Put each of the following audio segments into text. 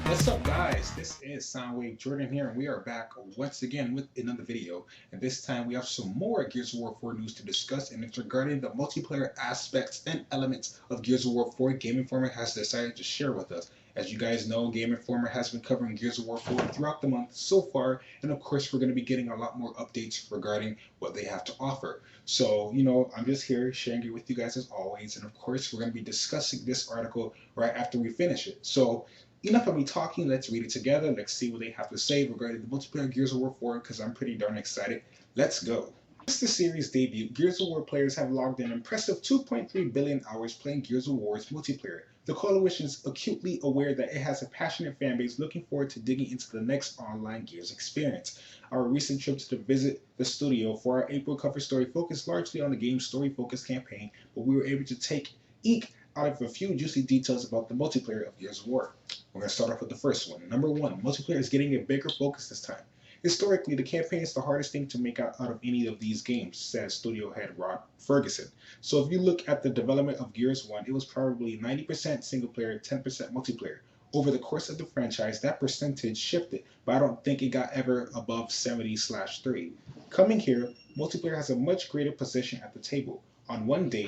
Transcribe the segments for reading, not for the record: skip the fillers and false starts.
What's up, guys? This is Soundwave Jordan here, and we are back once again with another video. And this time we have some more Gears of War 4 news to discuss, and it's regarding the multiplayer aspects and elements of Gears of War 4 GameInformer has decided to share with us. As you guys know, GameInformer has been covering Gears of War 4 throughout the month so far, and of course we're going to be getting a lot more updates regarding what they have to offer. So, I'm just here sharing it with you guys as always, and of course we're going to be discussing this article right after we finish it. So, enough of me talking, let's read it together. Let's see what they have to say regarding the multiplayer Gears of War 4 because I'm pretty darn excited. Let's go. Since the series debut, Gears of War players have logged an impressive 2.3 billion hours playing Gears of War's multiplayer. The Coalition is acutely aware that it has a passionate fanbase looking forward to digging into the next online Gears experience. Our recent trip to visit the studio for our April cover story focused largely on the game's story-focused campaign, but we were able to eke out of a few juicy details about the multiplayer of Gears of War. We're going to start off with the first one. Number one, multiplayer is getting a bigger focus this time. Historically, the campaign is the hardest thing to make out of any of these games, says studio head Rob Ferguson. So if you look at the development of Gears 1, it was probably 90% single player, 10% multiplayer. Over the course of the franchise, that percentage shifted, but I don't think it got ever above 70/3. Coming here, multiplayer has a much greater position at the table. On day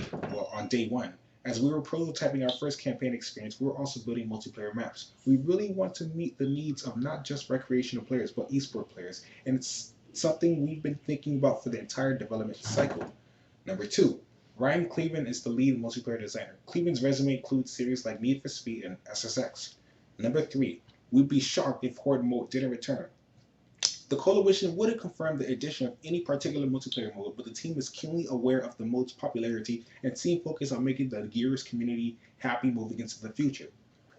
one, as we were prototyping our first campaign experience, we were also building multiplayer maps. We really want to meet the needs of not just recreational players, but eSport players, and it's something we've been thinking about for the entire development cycle. Number two, Ryan Cleveland is the lead multiplayer designer. Cleveland's resume includes series like Need for Speed and SSX. Number three, we'd be shocked if Horde mode didn't return. The Coalition wouldn't confirm the addition of any particular multiplayer mode, but the team is keenly aware of the mode's popularity and seem focused on making the Gears community happy moving into the future.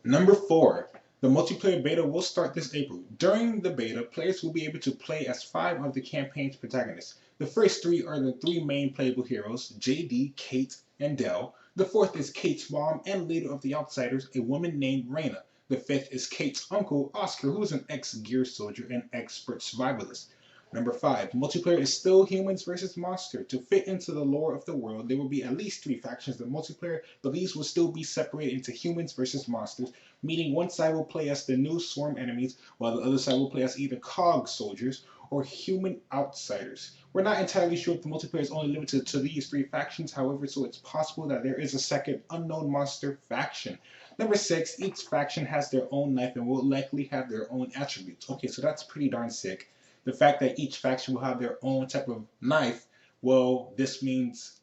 Number four, the multiplayer beta will start this April. During the beta, players will be able to play as 5 of the campaign's protagonists. The first 3 are the 3 main playable heroes, JD, Kate, and Dell. The fourth is Kate's mom and leader of the Outsiders, a woman named Reyna. The fifth is Kate's uncle, Oscar, who is an ex-Gear soldier and expert survivalist. Number 5, multiplayer is still humans versus monsters. To fit into the lore of the world, there will be at least 3 factions in multiplayer, but these will still be separated into humans versus monsters, meaning one side will play as the new swarm enemies, while the other side will play as either COG soldiers or human outsiders. We're not entirely sure if the multiplayer is only limited to these 3 factions, however, so it's possible that there is a second unknown monster faction. Number 6, each faction has their own knife and will likely have their own attributes. Okay, so that's pretty darn sick. The fact that each faction will have their own type of knife, well, this means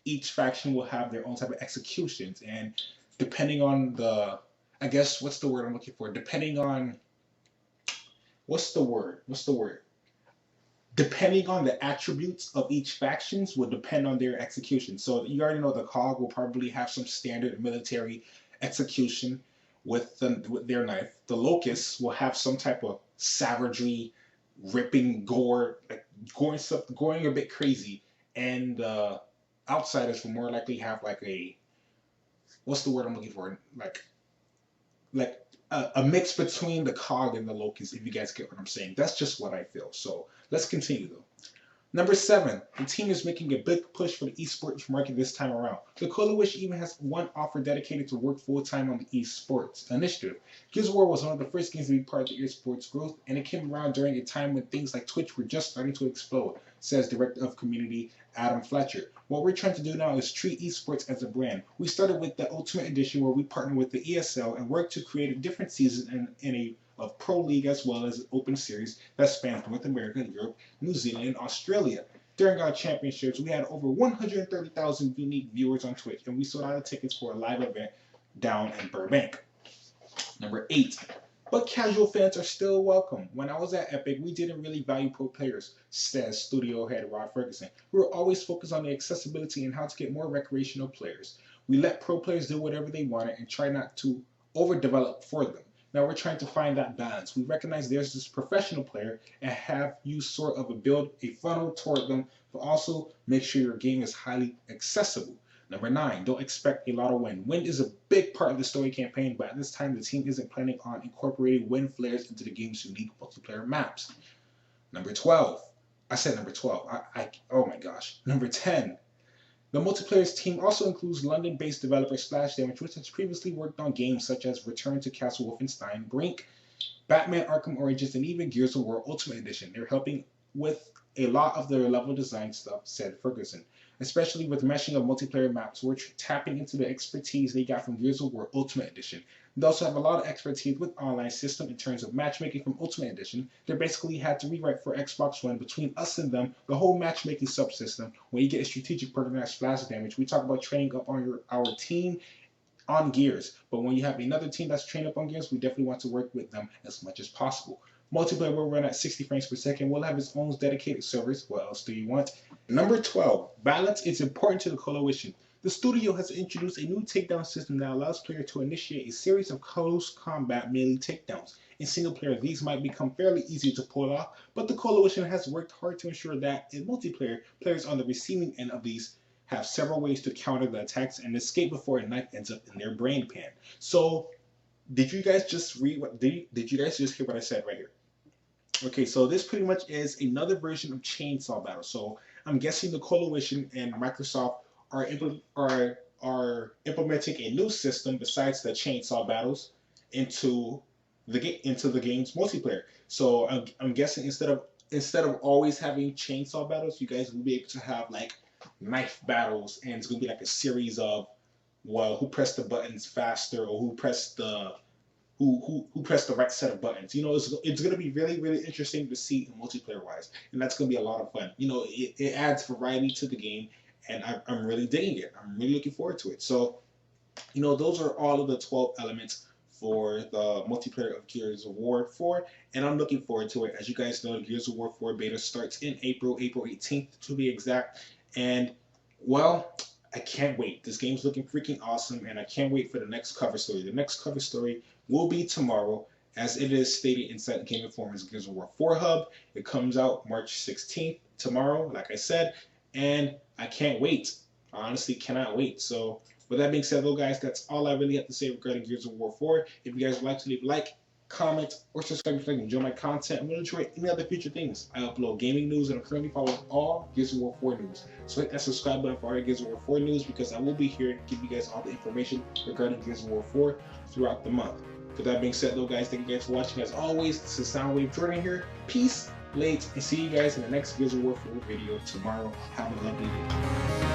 each faction will have their own type of executions. And depending on the, I guess, what's the word I'm looking for? Depending on, what's the word? Depending on the attributes of each factions will depend on their execution. So you already know the COG will probably have some standard military execution with their knife. The Locusts will have some type of savagery, ripping gore, like going a bit crazy, and Outsiders will more likely have like a, what's the word I'm looking for? Like a mix between the COG and the Locusts, if you guys get what I'm saying. That's just what I feel. So let's continue though. Number 7, the team is making a big push for the esports market this time around. The Coalition even has one offer dedicated to work full-time on the esports initiative. Gears of War was one of the first games to be part of the esports growth, and it came around during a time when things like Twitch were just starting to explode, says Director of Community Adam Fletcher. What we're trying to do now is treat esports as a brand. We started with the Ultimate Edition where we partnered with the ESL and worked to create a different season of Pro League as well as an open series that spans North America, Europe, New Zealand, and Australia. During our championships, we had over 130,000 unique viewers on Twitch, and we sold out of tickets for a live event down in Burbank. Number 8, but casual fans are still welcome. When I was at Epic, we didn't really value pro players, says studio head Rob Ferguson. We were always focused on the accessibility and how to get more recreational players. We let pro players do whatever they wanted and try not to overdevelop for them. Now we're trying to find that balance. We recognize there's this professional player and have you sort of build a funnel toward them, but also make sure your game is highly accessible. Number 9, don't expect a lot of wind. Wind is a big part of the story campaign, but at this time the team isn't planning on incorporating wind flares into the game's unique multiplayer maps. Number 12, I said number 12. Oh my gosh. Number 10, The multiplayer's team also includes London-based developer Splash Damage, which has previously worked on games such as Return to Castle Wolfenstein, Brink, Batman Arkham Origins, and even Gears of War Ultimate Edition. They're helping with a lot of their level design stuff, said Ferguson, especially with meshing of multiplayer maps, which tapping into the expertise they got from Gears of War Ultimate Edition. They also have a lot of expertise with online system in terms of matchmaking from Ultimate Edition. They basically had to rewrite for Xbox One between us and them the whole matchmaking subsystem. When you get a strategic partner that Splash Damage, we talk about training up on our team on Gears, but when you have another team that's trained up on Gears, we definitely want to work with them as much as possible. Multiplayer will run at 60 frames per second. We'll have its own dedicated servers. What else do you want? Number 12. Balance is important to the Coalition. The studio has introduced a new takedown system that allows players to initiate a series of close combat melee takedowns. In single player, these might become fairly easy to pull off, but the Coalition has worked hard to ensure that in multiplayer, players on the receiving end of these have several ways to counter the attacks and escape before a knife ends up in their brain pan. So, did you guys just read what? Did you guys just hear what I said right here? Okay, so this pretty much is another version of Chainsaw Battle. So I'm guessing the Coalition and Microsoft are implementing a new system besides the Chainsaw Battles into the game's multiplayer. So I'm guessing instead of always having Chainsaw Battles, you guys will be able to have like knife battles, and it's gonna be like a series of, well, who pressed the buttons faster, or who pressed the right set of buttons. You know, it's going to be really, really interesting to see multiplayer wise, and that's going to be a lot of fun. You know, it adds variety to the game, and I'm really digging it. I'm really looking forward to it. So, you know, those are all of the 12 elements for the multiplayer of Gears of War 4, and I'm looking forward to it. As you guys know, Gears of War 4 beta starts in April 18th to be exact, and well, I can't wait. This game's looking freaking awesome, and I can't wait for the next cover story. The next cover story will be tomorrow, as it is stated inside GameInformer's Gears of War 4 hub. It comes out March 16th, tomorrow, like I said, and I can't wait. I honestly cannot wait. So, with that being said, though, guys, that's all I really have to say regarding Gears of War 4. If you guys would like to leave a like, comment, or subscribe if you enjoy my content, I'm going to enjoy any other future things. I upload gaming news, and I'm currently following all Gears of War 4 news. So hit that subscribe button for all Gears of War 4 news, because I will be here to give you guys all the information regarding Gears of War 4 throughout the month. With that being said, though, guys, thank you guys for watching. As always, this is Soundwave Jordan here. Peace, late, and see you guys in the next Gears of War 4 video tomorrow. Have a lovely day.